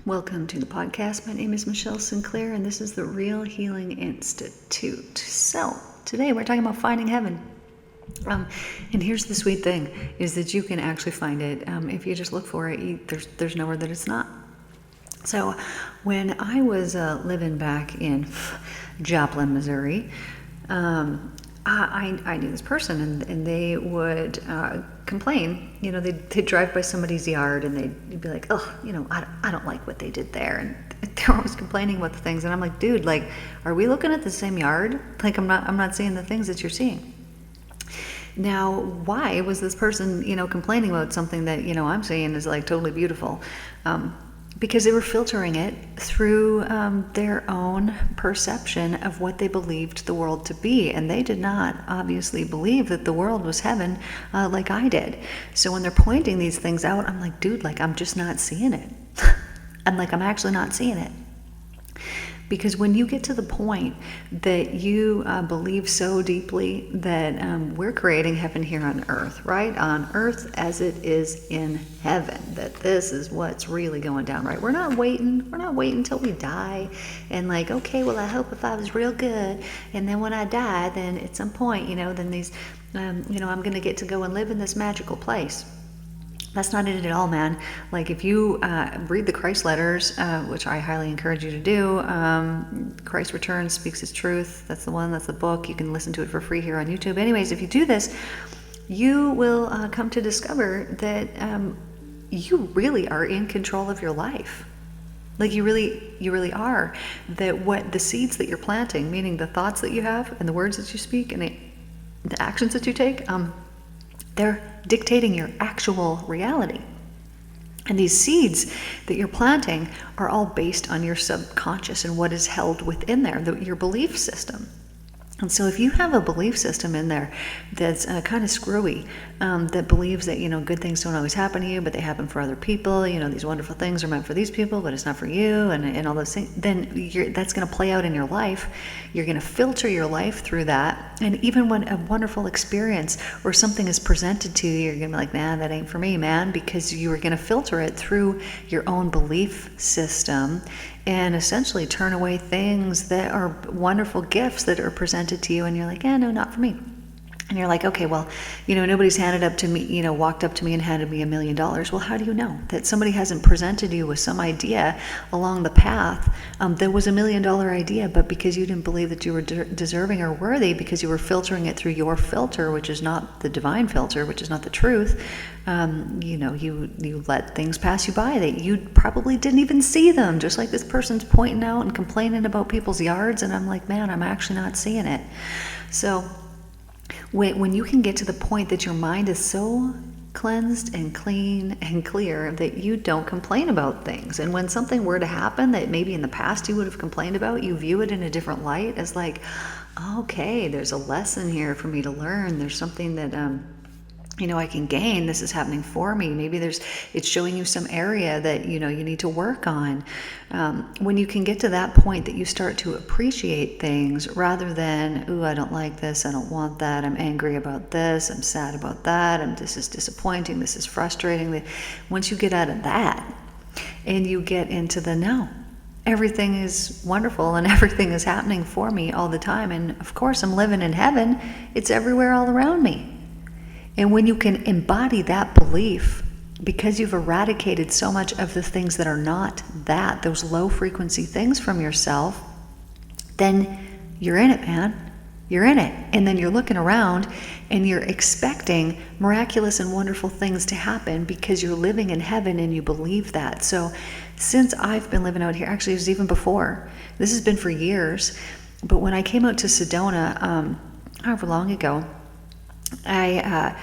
Welcome to the podcast. My name is Michelle Sinclair, and this is the Real Healing Institute. So, today we're talking about finding heaven. And here's the sweet thing, is that you can actually find it. If you just look for it, there's nowhere that it's not. So, when I was living back in Joplin, Missouri, I knew this person, and they would complain. You know, they'd drive by somebody's yard, and they'd be like, "Oh, I don't like what they did there," and they're always complaining about the things. And I'm like, "Dude, like, are we looking at the same yard? Like, I'm not seeing the things that you're seeing." Now, why was this person, complaining about something that I'm seeing is like totally beautiful? Because they were filtering it through their own perception of what they believed the world to be. And they did not obviously believe that the world was heaven like I did. So when they're pointing these things out, I'm like, dude, like, I'm just not seeing it. I'm actually not seeing it. Because when you get to the point that you believe so deeply that we're creating heaven here on earth, right? On earth as it is in heaven, that this is what's really going down, right? We're not waiting until we die and like, okay, well, I hope if I was real good, and then when I die, then at some point, then these, I'm going to get to go and live in this magical place. That's not it at all, man. Like, if you read the Christ letters, which I highly encourage you to do, Christ Returns, Speaks His Truth. That's the one, that's the book. You can listen to it for free here on YouTube. Anyways, if you do this, you will come to discover that you really are in control of your life. Like, you really are. That what the seeds that you're planting, meaning the thoughts that you have and the words that you speak and the actions that you take, they're dictating your actual reality. And these seeds that you're planting are all based on your subconscious and what is held within there, your belief system. And so if you have a belief system in there that's kind of screwy, that believes that, good things don't always happen to you, but they happen for other people, these wonderful things are meant for these people, but it's not for you, and all those things, then that's going to play out in your life. You're going to filter your life through that. And even when a wonderful experience or something is presented to you, you're going to be like, nah, that ain't for me, man, because you are going to filter it through your own belief system and essentially turn away things that are wonderful gifts that are presented to you, and you're like, no, not for me. And you're like, okay, well, nobody's walked up to me and handed me $1 million. Well, how do you know that somebody hasn't presented you with some idea along the path that was $1 million idea, but because you didn't believe that you were deserving or worthy, because you were filtering it through your filter, which is not the divine filter, which is not the truth, you let things pass you by that you probably didn't even see them. Just like this person's pointing out and complaining about people's yards, and I'm like, man, I'm actually not seeing it. So when you can get to the point that your mind is so cleansed and clean and clear that you don't complain about things, and when something were to happen that maybe in the past you would have complained about, you view it in a different light as like, okay, there's a lesson here for me to learn. There's something that I can gain. This is happening for me. Maybe it's showing you some area that, you need to work on. When you can get to that point that you start to appreciate things rather than, ooh, I don't like this, I don't want that, I'm angry about this, I'm sad about that, and this is disappointing, this is frustrating. Once you get out of that and you get into the no, everything is wonderful and everything is happening for me all the time. And of course, I'm living in heaven. It's everywhere all around me. And when you can embody that belief, because you've eradicated so much of the things that are not that, those low frequency things from yourself, then you're in it, man. You're in it. And then you're looking around and you're expecting miraculous and wonderful things to happen because you're living in heaven and you believe that. So since I've been living out here, actually it was even before, this has been for years, but when I came out to Sedona, however long ago, I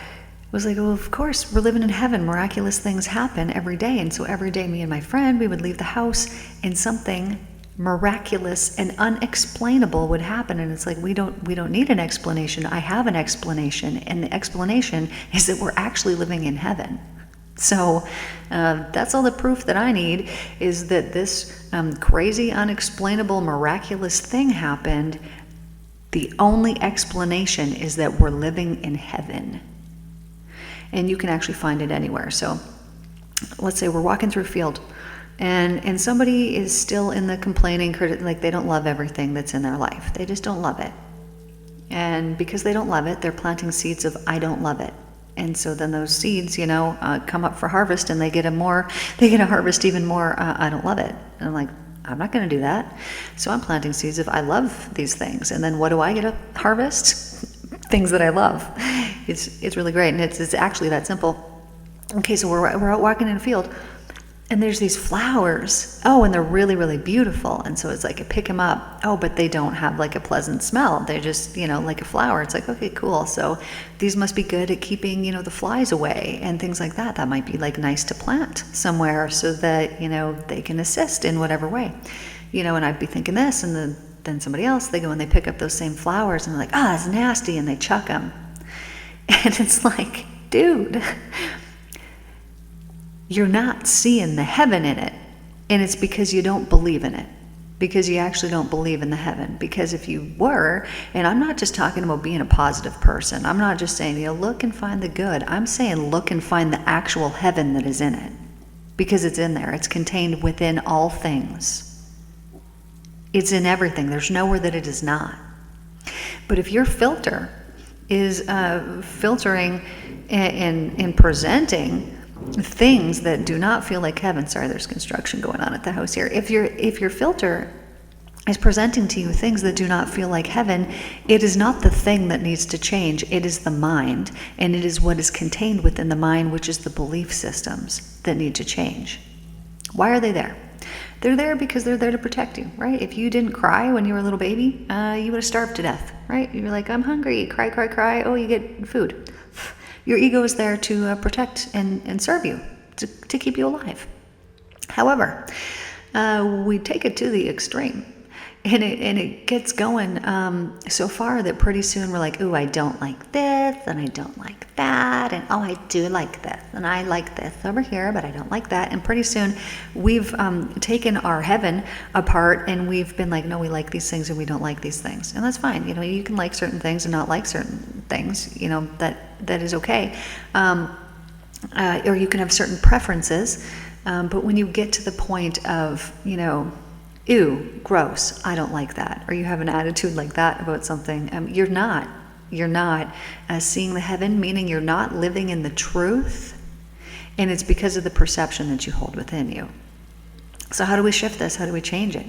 was like, well, of course, we're living in heaven. Miraculous things happen every day. And so every day, me and my friend, we would leave the house and something miraculous and unexplainable would happen. And it's like, we don't need an explanation. I have an explanation. And the explanation is that we're actually living in heaven. So that's all the proof that I need, is that this crazy, unexplainable, miraculous thing happened. The only explanation is that we're living in heaven. And you can actually find it anywhere. So let's say we're walking through a field and somebody is still in the complaining, like they don't love everything that's in their life. They just don't love it. And because they don't love it, they're planting seeds of I don't love it. And so then those seeds, come up for harvest, and they get a harvest even more, I don't love it. And I'm like, I'm not going to do that. So I'm planting seeds of I love these things. And then what do I get to harvest? Things that I love. It's really great. And it's actually that simple. Okay, so we're out walking in a field, and there's these flowers. Oh, and they're really, really beautiful. And so it's like I pick them up. Oh, but they don't have like a pleasant smell. They're just, like a flower. It's like, okay, cool. So these must be good at keeping, the flies away and things like that. That might be like nice to plant somewhere so that, they can assist in whatever way. And I'd be thinking this, and then somebody else, they go and they pick up those same flowers and they're like, it's nasty. And they chuck them. And it's like, dude, you're not seeing the heaven in it. And it's because you don't believe in it. Because you actually don't believe in the heaven. Because if you were, and I'm not just talking about being a positive person. I'm not just saying, look and find the good. I'm saying look and find the actual heaven that is in it. Because it's in there. It's contained within all things. It's in everything. There's nowhere that it is not. But if your filter is filtering and presenting things that do not feel like heaven. Sorry, there's construction going on at the house here. If your filter is presenting to you things that do not feel like heaven, it is not the thing that needs to change. It is the mind, and it is what is contained within the mind, which is the belief systems that need to change. Why are they there? They're there because they're there to protect you, right? If you didn't cry when you were a little baby, you would have starved to death, right? You're like, I'm hungry, cry, cry, cry. Oh, you get food. Your ego is there to protect and serve you, to keep you alive. However, we take it to the extreme, and it gets going so far that pretty soon we're like, ooh, I don't like this, and I don't like that, and oh, I do like this, and I like this over here, but I don't like that. And pretty soon we've taken our heaven apart, and we've been like, no, we like these things and we don't like these things, and that's fine. You can like certain things and not like certain things. That is okay, or you can have certain preferences. But when you get to the point of, ew, gross, I don't like that, or you have an attitude like that about something, you're not seeing the heaven, meaning you're not living in the truth, and it's because of the perception that you hold within you. So how do we shift this? How do we change it?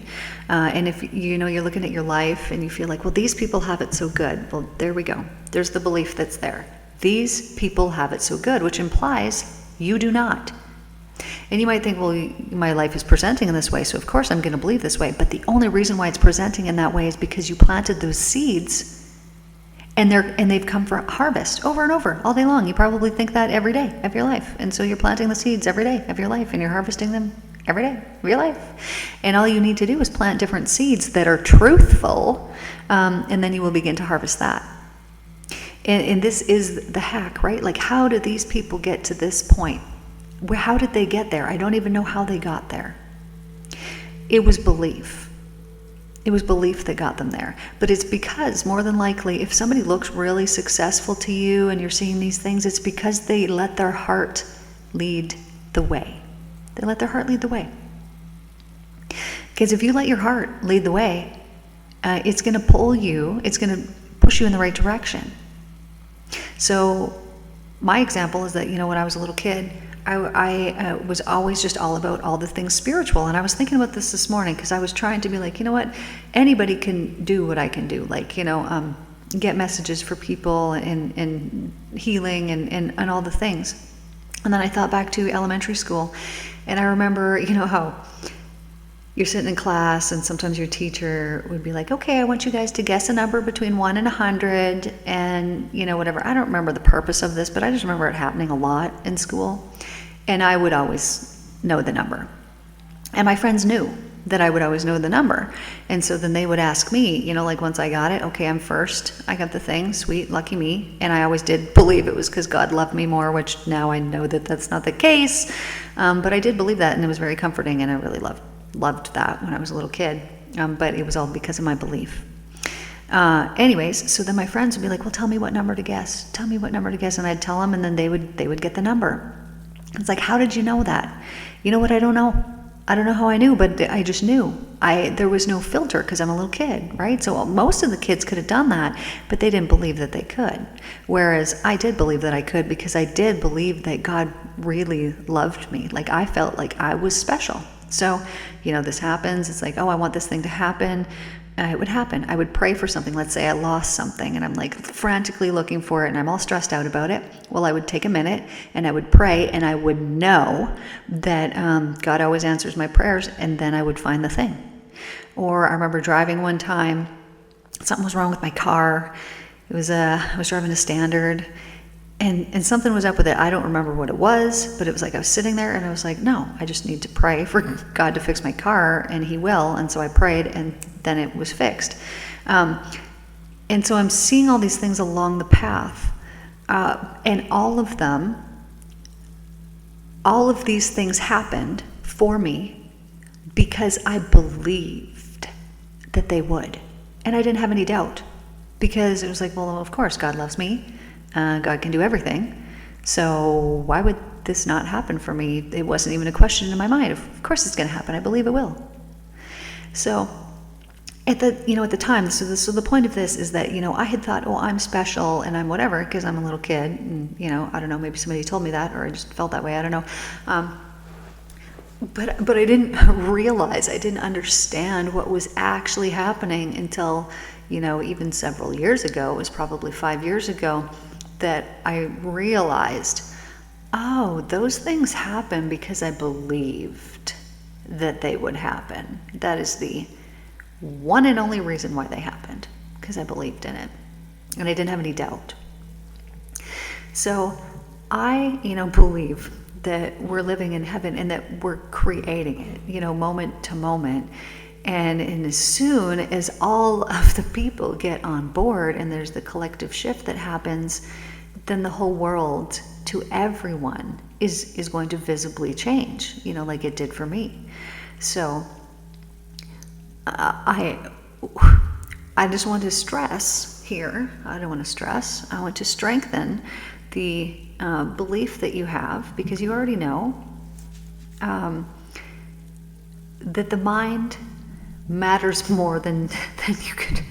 And if you're looking at your life and you feel like, well, these people have it so good. Well, there we go. There's the belief that's there. These people have it so good, which implies you do not. And you might think, well, my life is presenting in this way, so of course I'm going to believe this way. But the only reason why it's presenting in that way is because you planted those seeds, and they've come for harvest over and over all day long. You probably think that every day of your life. And so you're planting the seeds every day of your life, and you're harvesting them every day of your life. And all you need to do is plant different seeds that are truthful, and then you will begin to harvest that. And this is the hack, right? Like, how did these people get to this point? How did they get there? I don't even know how they got there. It was belief. It was belief that got them there. But it's because, more than likely, if somebody looks really successful to you and you're seeing these things, it's because they let their heart lead the way. They let their heart lead the way. Because if you let your heart lead the way, it's going to pull you, it's going to push you in the right direction. So my example is that, when I was a little kid, I was always just all about all the things spiritual. And I was thinking about this morning because I was trying to be like, what? Anybody can do what I can do. Like, get messages for people and healing and all the things. And then I thought back to elementary school, and I remember, how you're sitting in class and sometimes your teacher would be like, okay, I want you guys to guess a number between 1 and 100 and, whatever. I don't remember the purpose of this, but I just remember it happening a lot in school. And I would always know the number. And my friends knew that I would always know the number. And so then they would ask me, like once I got it, okay, I'm first. I got the thing, sweet, lucky me. And I always did believe it was because God loved me more, which now I know that that's not the case. But I did believe that, and it was very comforting, and I really loved that when I was a little kid. But it was all because of my belief. Anyways, so then my friends would be like, well, tell me what number to guess. Tell me what number to guess. And I'd tell them, and then they would get the number. It's like, how did you know that? You know what I don't know? I don't know how I knew, but I just knew. There was no filter because I'm a little kid, right? So most of the kids could have done that, but they didn't believe that they could. Whereas I did believe that I could, because I did believe that God really loved me. Like, I felt like I was special. So, this happens. It's like, oh, I want this thing to happen. It would happen. I would pray for something. Let's say I lost something and I'm like frantically looking for it and I'm all stressed out about it. Well, I would take a minute and I would pray, and I would know that God always answers my prayers, and then I would find the thing. Or I remember driving one time, something was wrong with my car. I was driving a Standard, and something was up with it. I don't remember what it was, but it was like I was sitting there and I was like, no, I just need to pray for God to fix my car, and He will. And so I prayed, and then it was fixed. And so I'm seeing all these things along the path, and all of these things happened for me because I believed that they would. And I didn't have any doubt, because it was like, well, of course, God loves me. God can do everything. So why would this not happen for me? It wasn't even a question in my mind. Of course it's going to happen. I believe it will. So at the time, so the point of this is that, I had thought, oh, I'm special and I'm whatever, because I'm a little kid, and, I don't know, maybe somebody told me that, or I just felt that way. I don't know. But I didn't realize, I didn't understand what was actually happening until, even several years ago. It was probably 5 years ago that I realized, oh, those things happen because I believed that they would happen. That is the one and only reason why they happened, because I believed in it and I didn't have any doubt. So I, believe that we're living in heaven and that we're creating it, moment to moment. And as soon as all of the people get on board and there's the collective shift that happens, then the whole world to everyone is going to visibly change, like it did for me. So I just want to stress here, I don't want to stress, I want to strengthen the belief that you have, because you already know that the mind matters more than you could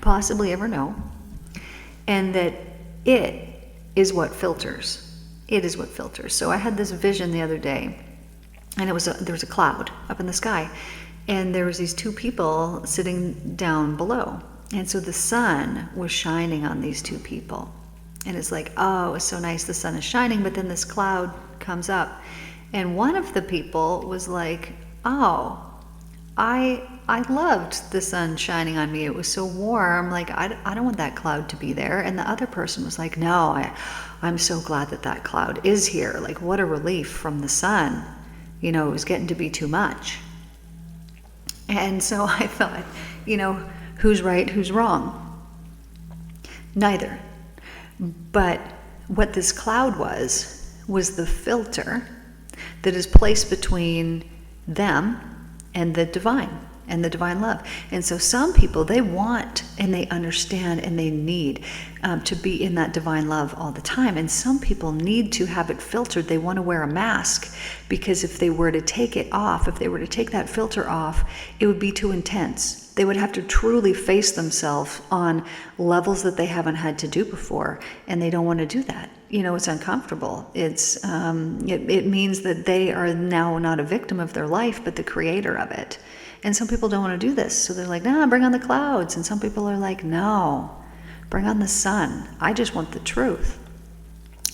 possibly ever know, and that it is what filters. It is what filters. So I had this vision the other day, and there was a cloud up in the sky, and there was these two people sitting down below, and so the sun was shining on these two people, and it's like, oh, it's so nice, the sun is shining, but then this cloud comes up, and one of the people was like, oh, I loved the sun shining on me. It was so warm. Like, I don't want that cloud to be there. And the other person was like, no, I'm so glad that cloud is here. Like, what a relief from the sun. It was getting to be too much. And so I thought, who's right, who's wrong? Neither. But what this cloud was the filter that is placed between them and the divine love. And so some people, they want and they understand and they need to be in that divine love all the time. And some people need to have it filtered. They want to wear a mask, because if they were to take it off, if they were to take that filter off, it would be too intense. They would have to truly face themselves on levels that they haven't had to do before, and they don't want to do that. It's uncomfortable. It means that they are now not a victim of their life, but the creator of it. And some people don't want to do this, so they're like, nah, bring on the clouds. And some people are like, no, bring on the sun. I just want the truth.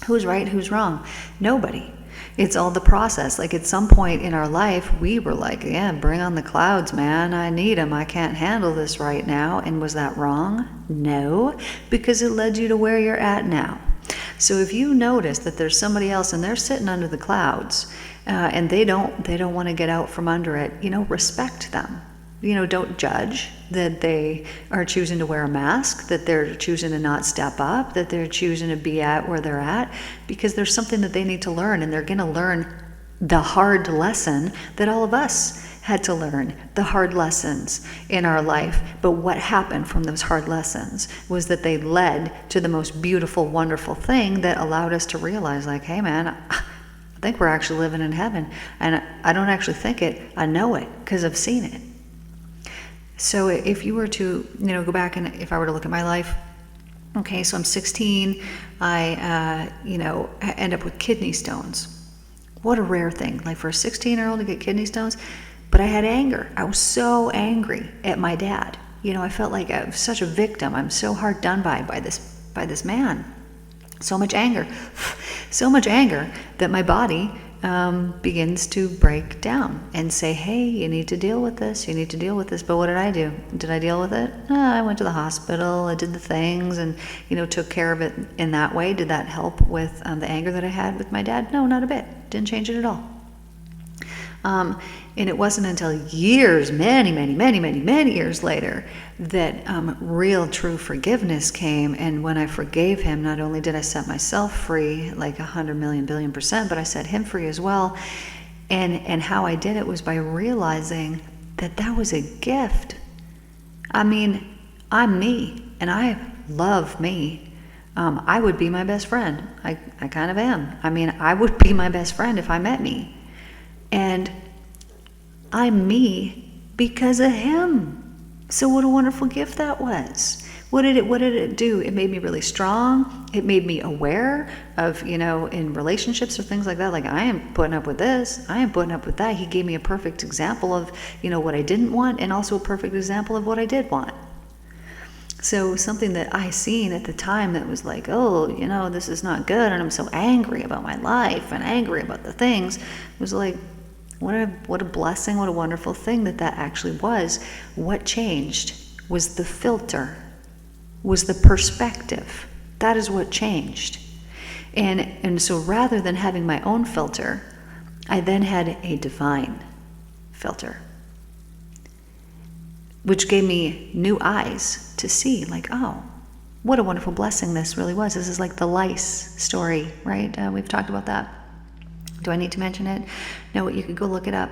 Who's right, who's wrong? Nobody. It's all the process. Like, at some point in our life, we were like, yeah, bring on the clouds, man. I need them. I can't handle this right now. And was that wrong? No, because it led you to where you're at now. So if you notice that there's somebody else and they're sitting under the clouds, and they don't want to get out from under it, respect them. Don't judge that they are choosing to wear a mask, that they're choosing to not step up, that they're choosing to be at where they're at, because there's something that they need to learn, and they're going to learn the hard lesson that all of us had to learn, the hard lessons in our life. But what happened from those hard lessons was that they led to the most beautiful, wonderful thing that allowed us to realize, like, hey man, I think we're actually living in heaven. And I don't actually think it, I know it because I've seen it. So if you were to, go back and if I were to look at my life, okay, so I'm 16, I, end up with kidney stones. What a rare thing, like for a 16-year-old to get kidney stones. But I had anger. I was so angry at my dad. I felt like I was such a victim. I'm so hard done by this man. So much anger that my body begins to break down and say, hey, you need to deal with this. But what did I do? Did I deal with it? I went to the hospital. I did the things and, took care of it in that way. Did that help with the anger that I had with my dad? No, not a bit. Didn't change it at all. And it wasn't until years, many years later, that real true forgiveness came. And when I forgave him, not only did I set myself free, like 100 million billion%, but I set him free as well. And how I did it was by realizing that was a gift. I mean, I'm me, and I love me. I would be my best friend. I kind of am. I mean, I would be my best friend if I met me. And I'm me because of him. So what a wonderful gift that was. What did it do? It made me really strong. It made me aware of, in relationships or things like that, like I am putting up with this, I am putting up with that. He gave me a perfect example of, what I didn't want, and also a perfect example of what I did want. So something that I seen at the time that was like, oh, this is not good, and I'm so angry about my life and angry about the things, was like, what a blessing, what a wonderful thing that actually was. What changed was the filter, was the perspective. That is what changed. And so rather than having my own filter, I then had a divine filter, which gave me new eyes to see, like, oh, what a wonderful blessing this really was. This is like the lice story, right? We've talked about that. Do I need to mention it? No, you could go look it up.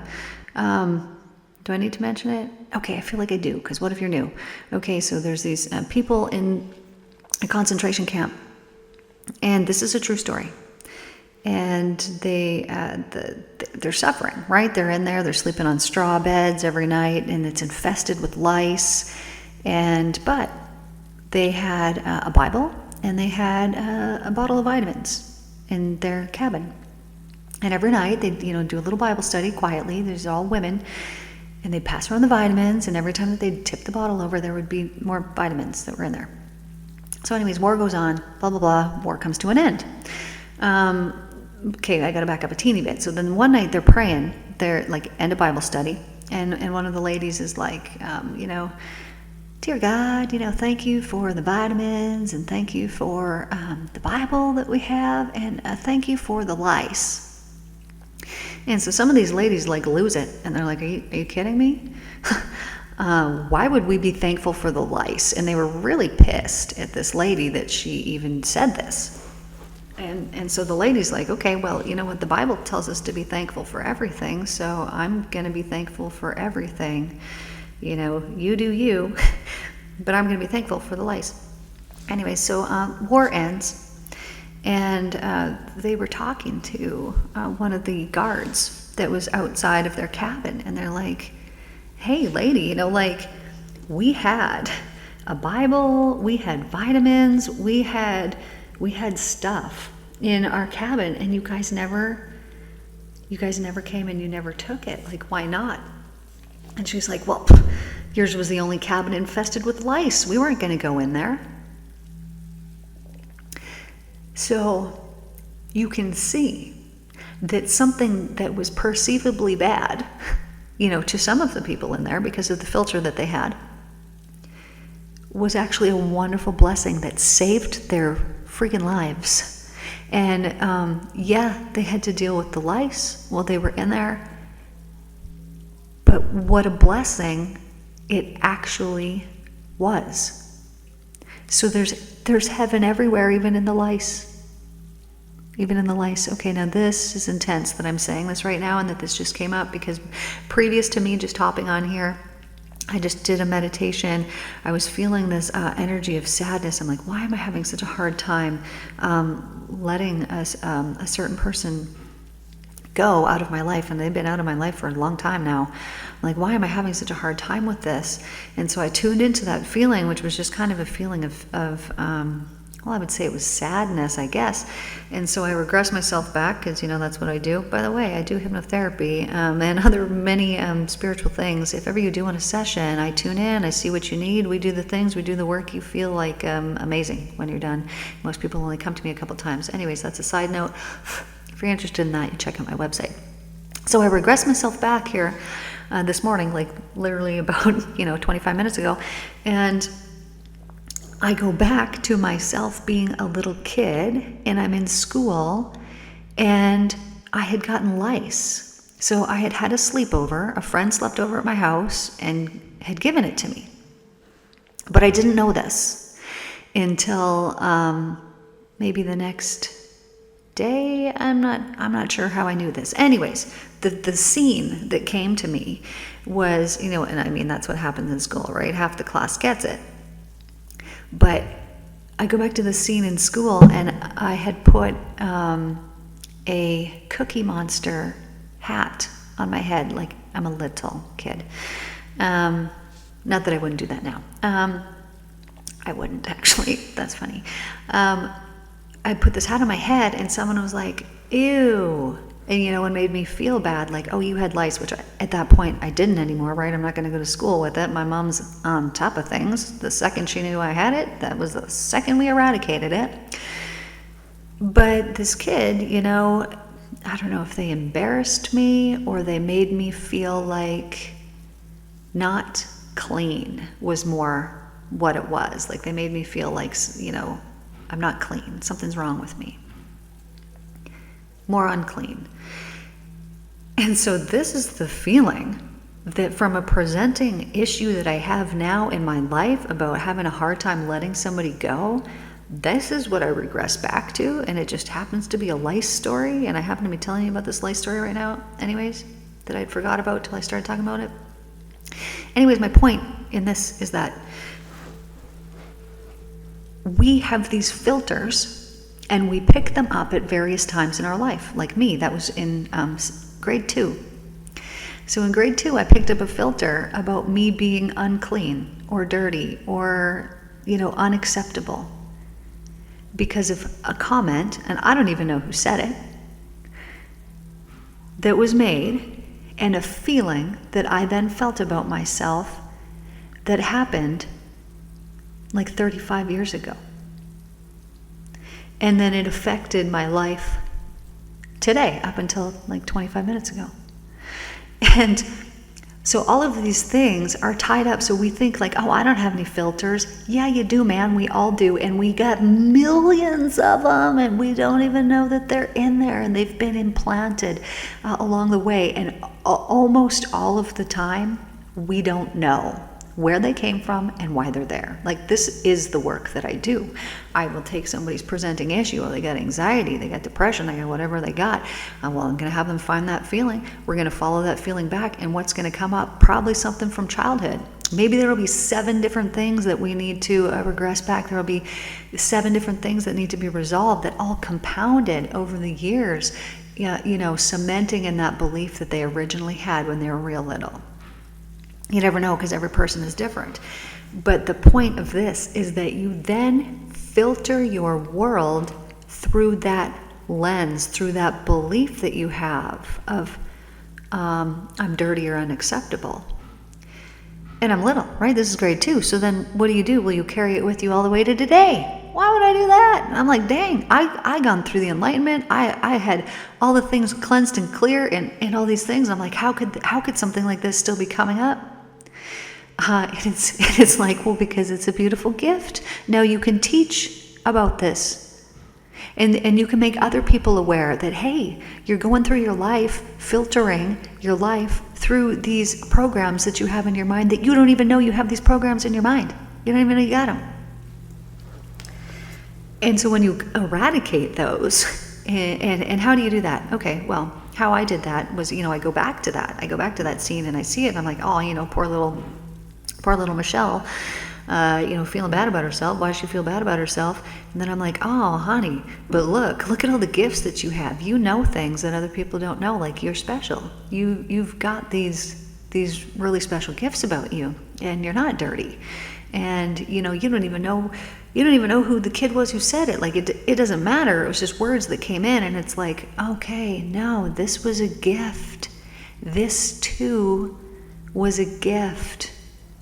Do I need to mention it? Okay, I feel like I do, because what if you're new? Okay, so there's these people in a concentration camp, and this is a true story. And they're suffering, right? They're in there, they're sleeping on straw beds every night, and it's infested with lice. But they had a Bible, and they had a bottle of vitamins in their cabin. And every night they'd, do a little Bible study quietly. There's all women, and they'd pass around the vitamins, and every time that they'd tip the bottle over, there would be more vitamins that were in there. So anyways, war goes on, blah, blah, blah. War comes to an end. Okay, I got to back up a teeny bit. So then one night they're praying, they're like end of Bible study, and one of the ladies is like, dear God, thank you for the vitamins, and thank you for the Bible that we have, and thank you for the lice. And so some of these ladies like lose it, and they're like, are you kidding me? Why would we be thankful for the lice? And they were really pissed at this lady that she even said this. And so the lady's like, okay, well, you know what? The Bible tells us to be thankful for everything, so I'm going to be thankful for everything. You do you, but I'm going to be thankful for the lice. Anyway, so war ends. And they were talking to one of the guards that was outside of their cabin. And they're like, hey, lady, we had a Bible, we had vitamins, we had stuff in our cabin, and you guys never came and you never took it. Like, why not? And she's like, well, yours was the only cabin infested with lice. We weren't going to go in there. So you can see that something that was perceivably bad, to some of the people in there because of the filter that they had, was actually a wonderful blessing that saved their freaking lives. And they had to deal with the lice while they were in there. But what a blessing it actually was. So there's heaven everywhere, even in the lice. Even in the lice. Okay, now this is intense that I'm saying this right now and that this just came up because previous to me just hopping on here, I just did a meditation. I was feeling this energy of sadness. I'm like, why am I having such a hard time letting a certain person go out of my life, and they've been out of my life for a long time now. I'm like, why am I having such a hard time with this? And so I tuned into that feeling, which was just kind of a feeling of well, I would say it was sadness, I guess. And so I regressed myself back, because, that's what I do. By the way, I do hypnotherapy and other many spiritual things. If ever you do want a session, I tune in, I see what you need, we do the things, we do the work. You feel like amazing when you're done. Most people only come to me a couple times. Anyways, that's a side note. If you're interested in that, you check out my website. So I regressed myself back here this morning, like literally about 25 minutes ago, and I go back to myself being a little kid, and I'm in school, and I had gotten lice. So I had had a sleepover. A friend slept over at my house and had given it to me. But I didn't know this until maybe the next day. I'm not sure how I knew this. Anyways, the scene that came to me was, and I mean, that's what happens in school, right? Half the class gets it. But I go back to the scene in school, and I had put a Cookie Monster hat on my head, like I'm a little kid. Not that I wouldn't do that now. I wouldn't, actually. That's funny. I put this hat on my head, and someone was like, ew. And, it made me feel bad, like, oh, you had lice, which at that point I didn't anymore, right? I'm not going to go to school with it. My mom's on top of things. The second she knew I had it, that was the second we eradicated it. But this kid, I don't know if they embarrassed me or they made me feel like not clean was more what it was. Like, they made me feel like, I'm not clean. Something's wrong with me. More unclean. And so this is the feeling that from a presenting issue that I have now in my life about having a hard time letting somebody go, this is what I regress back to, and it just happens to be a lice story, and I happen to be telling you about this lice story right now anyways, that I'd forgot about till I started talking about it. Anyways, my point in this is that we have these filters, and we pick them up at various times in our life. Like me, that was in grade 2. So in grade 2, I picked up a filter about me being unclean or dirty or, unacceptable because of a comment, and I don't even know who said it, that was made, and a feeling that I then felt about myself that happened like 35 years ago. And then it affected my life today, up until like 25 minutes ago. And so all of these things are tied up. So we think like, oh, I don't have any filters. Yeah, you do, man. We all do. And we got millions of them, and we don't even know that they're in there, and they've been implanted along the way. And almost all of the time, we don't know where they came from and why they're there. Like, this is the work that I do. I will take somebody's presenting issue, or they got anxiety, they got depression, they got whatever they got. Well, I'm gonna have them find that feeling. We're gonna follow that feeling back, and what's gonna come up? Probably something from childhood. Maybe there will be 7 different things that we need to regress back. There will be 7 different things that need to be resolved, that all compounded over the years, cementing in that belief that they originally had when they were real little. You never know, because every person is different. But the point of this is that you then filter your world through that lens, through that belief that you have of, I'm dirty or unacceptable. And I'm little, right? This is grade 2. So then what do? Will you carry it with you all the way to today? Why would I do that? And I'm like, dang, I gone through the enlightenment. I had all the things cleansed and clear and all these things. I'm like, how could something like this still be coming up? And it's like, well, because it's a beautiful gift. Now you can teach about this. And you can make other people aware that, hey, you're going through your life, filtering your life through these programs that you have in your mind that you don't even know you have these programs in your mind. You don't even know you got them. And so when you eradicate those, and how do you do that? Okay, well, how I did that was, I go back to that. I go back to that scene and I see it and I'm like, oh, poor little Michelle. feeling bad about herself. Why does she feel bad about herself? And then I'm like, oh, honey, but look at all the gifts that you have. You know things that other people don't know, like you're special. You've got these really special gifts about you, and you're not dirty. And you don't even know who the kid was who said it. Like it doesn't matter. It was just words that came in, and it's like, okay, no, this was a gift. This too was a gift.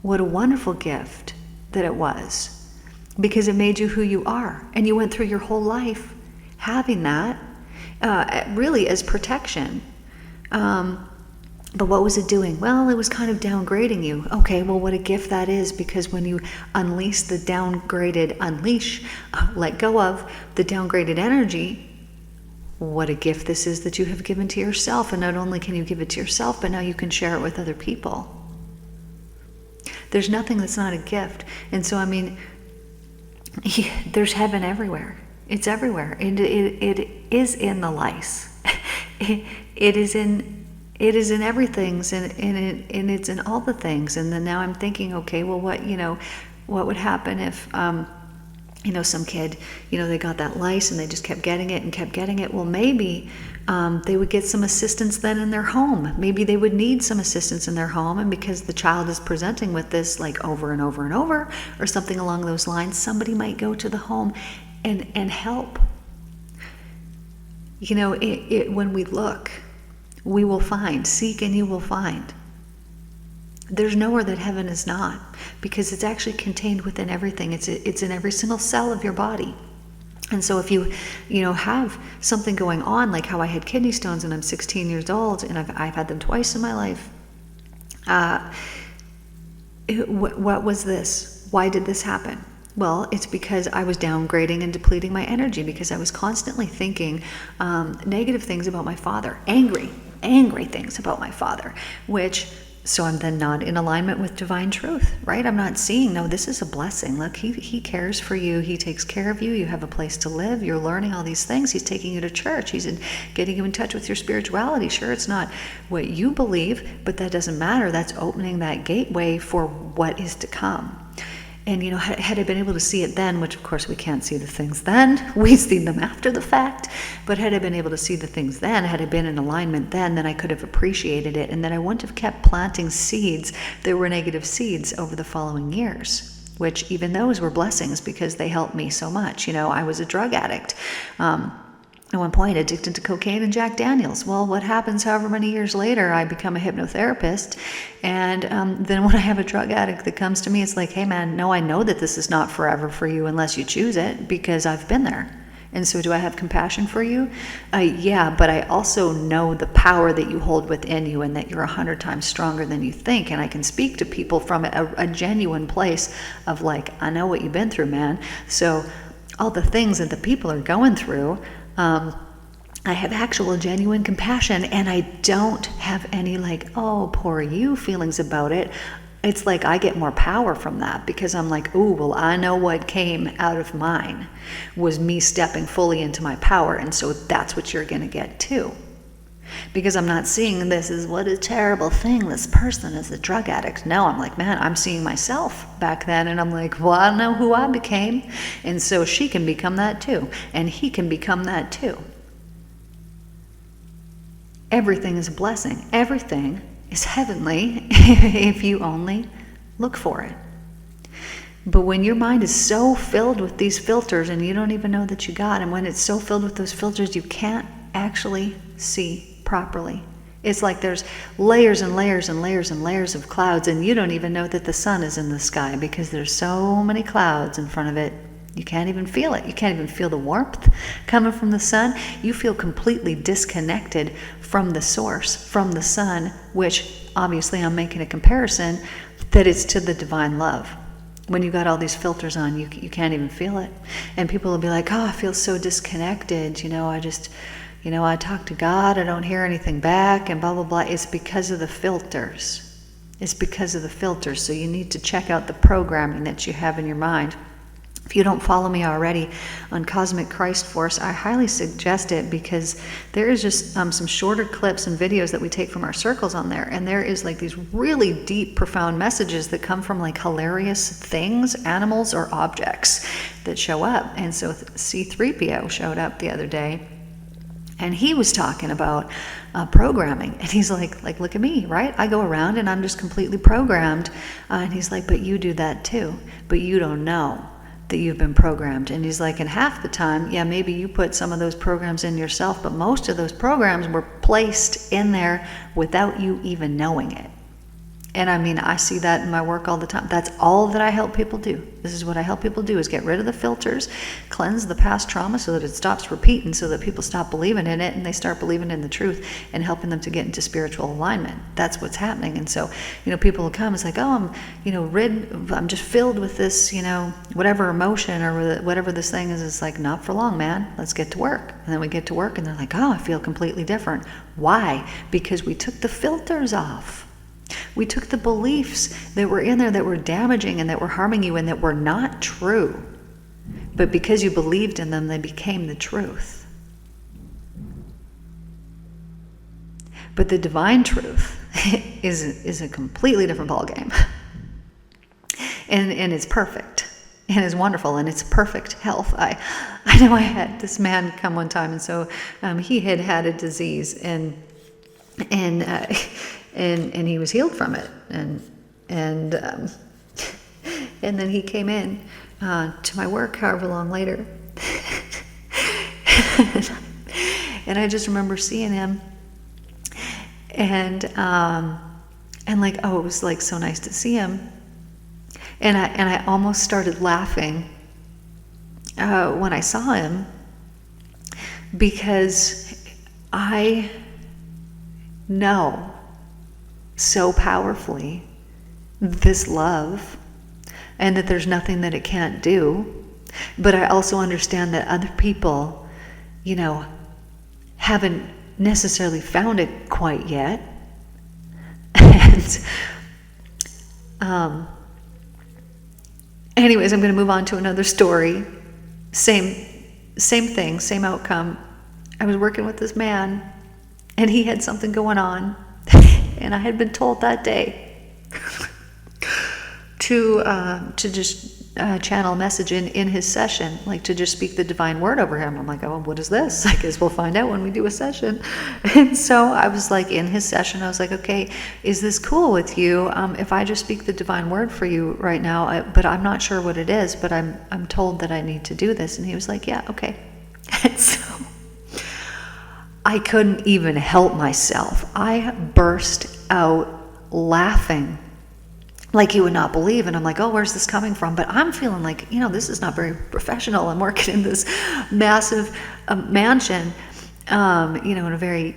What a wonderful gift that it was, because it made you who you are, and you went through your whole life having that really as protection. But what was it doing? Well, it was kind of downgrading you. Okay, well, what a gift that is, because when you unleash the let go of the downgraded energy, what a gift this is that you have given to yourself. And not only can you give it to yourself, but now you can share it with other people. There's nothing that's not a gift. And so, there's heaven everywhere. It's everywhere. And it is in the lice. It is in everything, and it's in all the things. And then now I'm thinking, okay, well, what would happen if, some kid, they got that lice and they just kept getting it and kept getting it. Well, maybe they would get some assistance then in their home. Maybe they would need some assistance in their home, and because the child is presenting with this like over and over and over, or something along those lines, somebody might go to the home and help. When we look, we will find. Seek and you will find. There's nowhere that heaven is not, because it's actually contained within everything. It's in every single cell of your body. And so if you have something going on, like how I had kidney stones and I'm 16 years old, and I've had them twice in my life. What was this? Why did this happen? Well, it's because I was downgrading and depleting my energy, because I was constantly thinking negative things about my father, angry things about my father, so I'm then not in alignment with divine truth, right? I'm not seeing, no, this is a blessing. Look, he cares for you. He takes care of you. You have a place to live. You're learning all these things. He's taking you to church. He's getting you in touch with your spirituality. Sure, it's not what you believe, but that doesn't matter. That's opening that gateway for what is to come. And, had I been able to see it then, which of course we can't see the things then, we see them after the fact, but had I been able to see the things then, had I been in alignment then I could have appreciated it, and then I wouldn't have kept planting seeds that were negative seeds over the following years, which even those were blessings, because they helped me so much. I was a drug addict. At one point, addicted to cocaine and Jack Daniels. Well, what happens however many years later, I become a hypnotherapist, and then when I have a drug addict that comes to me, it's like, hey man, no, I know that this is not forever for you unless you choose it, because I've been there. And so do I have compassion for you? Yeah, but I also know the power that you hold within you, and that you're 100 times stronger than you think. And I can speak to people from a genuine place of like, I know what you've been through, man. So all the things that the people are going through, I have actual genuine compassion, and I don't have any like, oh, poor you feelings about it. It's like I get more power from that, because I'm like, oh, well, I know what came out of mine was me stepping fully into my power, and so that's what you're going to get too. Because I'm not seeing this as what a terrible thing, this person is a drug addict. No, I'm like, man, I'm seeing myself back then, and I'm like, well, I know who I became, and so she can become that too, and he can become that too. Everything is a blessing. Everything is heavenly if you only look for it. But when your mind is so filled with these filters and you don't even know that you got them, when it's so filled with those filters, you can't actually see properly. It's like there's layers and layers and layers and layers of clouds, and you don't even know that the sun is in the sky, because there's so many clouds in front of it. You can't even feel it. You can't even feel the warmth coming from the sun. You feel completely disconnected from the source, from the sun, which obviously I'm making a comparison that it's to the divine love. When you got all these filters on, you can't even feel it. And people will be like, oh, I feel so disconnected. I talk to God, I don't hear anything back, and blah, blah, blah. It's because of the filters. It's because of the filters. So you need to check out the programming that you have in your mind. If you don't follow me already on Cosmic Christ Force, I highly suggest it, because there is just some shorter clips and videos that we take from our circles on there. And there is like these really deep, profound messages that come from like hilarious things, animals, or objects that show up. And so C3PO showed up the other day, and he was talking about programming. And he's like, look at me, right? I go around and I'm just completely programmed. And he's like, but you do that too. But you don't know that you've been programmed. And he's like, and half the time, yeah, maybe you put some of those programs in yourself, but most of those programs were placed in there without you even knowing it. And I mean, I see that in my work all the time. That's all that I help people do. This is what I help people do, is get rid of the filters, cleanse the past trauma so that it stops repeating, so that people stop believing in it and they start believing in the truth, and helping them to get into spiritual alignment. That's what's happening. And so, people will come, it's like, oh, I'm just filled with this, whatever emotion or whatever this thing is. It's like, not for long, man. Let's get to work. And then we get to work and they're like, oh, I feel completely different. Why? Because we took the filters off. We took the beliefs that were in there that were damaging and that were harming you and that were not true. But because you believed in them, they became the truth. But the divine truth is a completely different ballgame. And it's perfect. And it's wonderful, and it's perfect health. I know I had this man come one time, and so he had a disease, and he was healed from it, and then he came in to my work however long later, and I just remember seeing him, and like, oh, it was like so nice to see him, and I almost started laughing when I saw him, because I know so powerfully this love, and that there's nothing that it can't do. But I also understand that other people, haven't necessarily found it quite yet. And anyways, I'm going to move on to another story. Same thing, same outcome. I was working with this man, and he had something going on. And I had been told that day to just channel a message in his session, like to just speak the divine word over him. I'm like, oh, what is this? I guess we'll find out when we do a session. And so I was like, in his session, I was like, okay, is this cool with you if I just speak the divine word for you right now? But I'm not sure what it is, but I'm told that I need to do this. And he was like, yeah, okay. And so I couldn't even help myself. I burst out laughing like you would not believe. And I'm like, oh, where's this coming from? But I'm feeling like, this is not very professional. I'm working in this massive mansion, in a very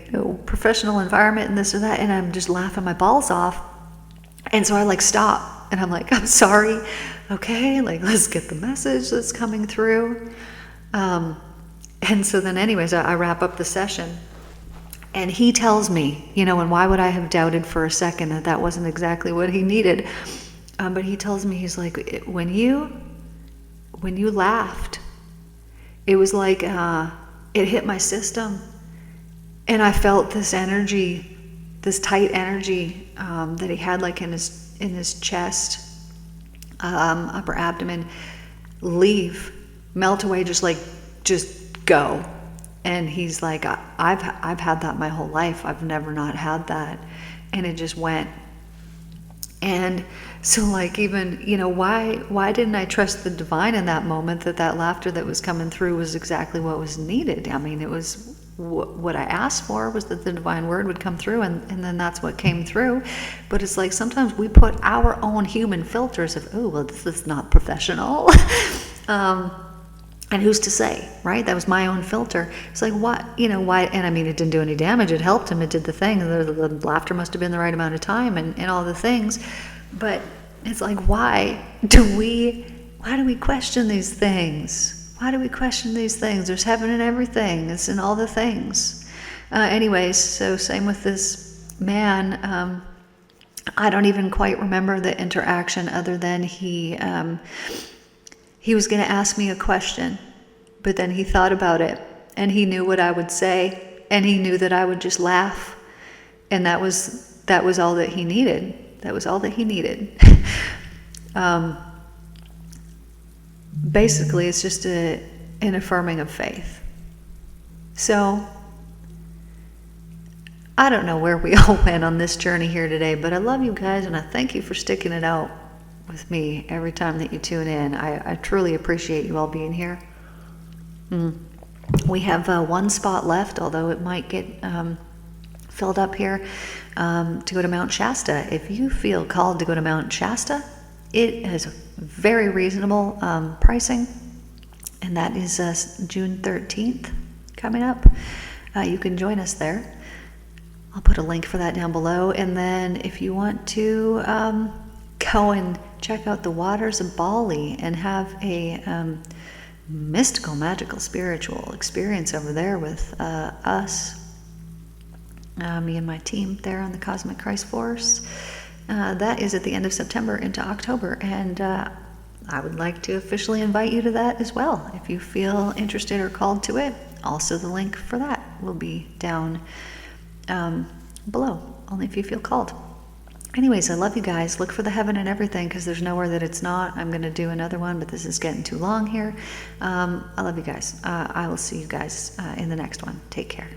professional environment and this or that. And I'm just laughing my balls off. And so I stop and I'm like, I'm sorry. Okay, let's get the message that's coming through. And so then anyways, I wrap up the session, and he tells me, and why would I have doubted for a second that wasn't exactly what he needed? But he tells me, he's like, when you laughed, it was like it hit my system, and I felt this energy, this tight energy that he had in his chest, upper abdomen, melt away, just go. And he's like, I've had that my whole life. I've never not had that. And it just went. And so even, why didn't I trust the divine in that moment, that laughter that was coming through was exactly what was needed? I mean, it was what I asked for, was that the divine word would come through, and then that's what came through. But it's like sometimes we put our own human filters of, oh, well, this is not professional. And who's to say, right? That was my own filter. It's like, what, why? And I mean, it didn't do any damage. It helped him. It did the thing. The laughter must have been the right amount of time and all the things. But it's like, why do we question these things? Why do we question these things? There's heaven in everything. It's in all the things. Anyways, so same with this man. I don't even quite remember the interaction, other than he he was going to ask me a question, but then he thought about it and he knew what I would say, and he knew that I would just laugh, and that was all that he needed. That was all that he needed. Basically, it's just an affirming of faith. So I don't know where we all went on this journey here today, but I love you guys, and I thank you for sticking it out with me every time that you tune in. I truly appreciate you all being here. We have one spot left, although it might get filled up here, to go to Mount Shasta. If you feel called to go to Mount Shasta, it is very reasonable pricing, and that is June 13th coming up. You can join us there. I'll put a link for that down below. And then if you want to go and check out the waters of Bali and have a mystical, magical, spiritual experience over there with us, me and my team there on the Cosmic Christ Force, that is at the end of September into October. And I would like to officially invite you to that as well, if you feel interested or called to it. Also, the link for that will be down below, only if you feel called. Anyways, I love you guys. Look for the heaven and everything, because there's nowhere that it's not. I'm going to do another one, but this is getting too long here. I love you guys. I will see you guys in the next one. Take care.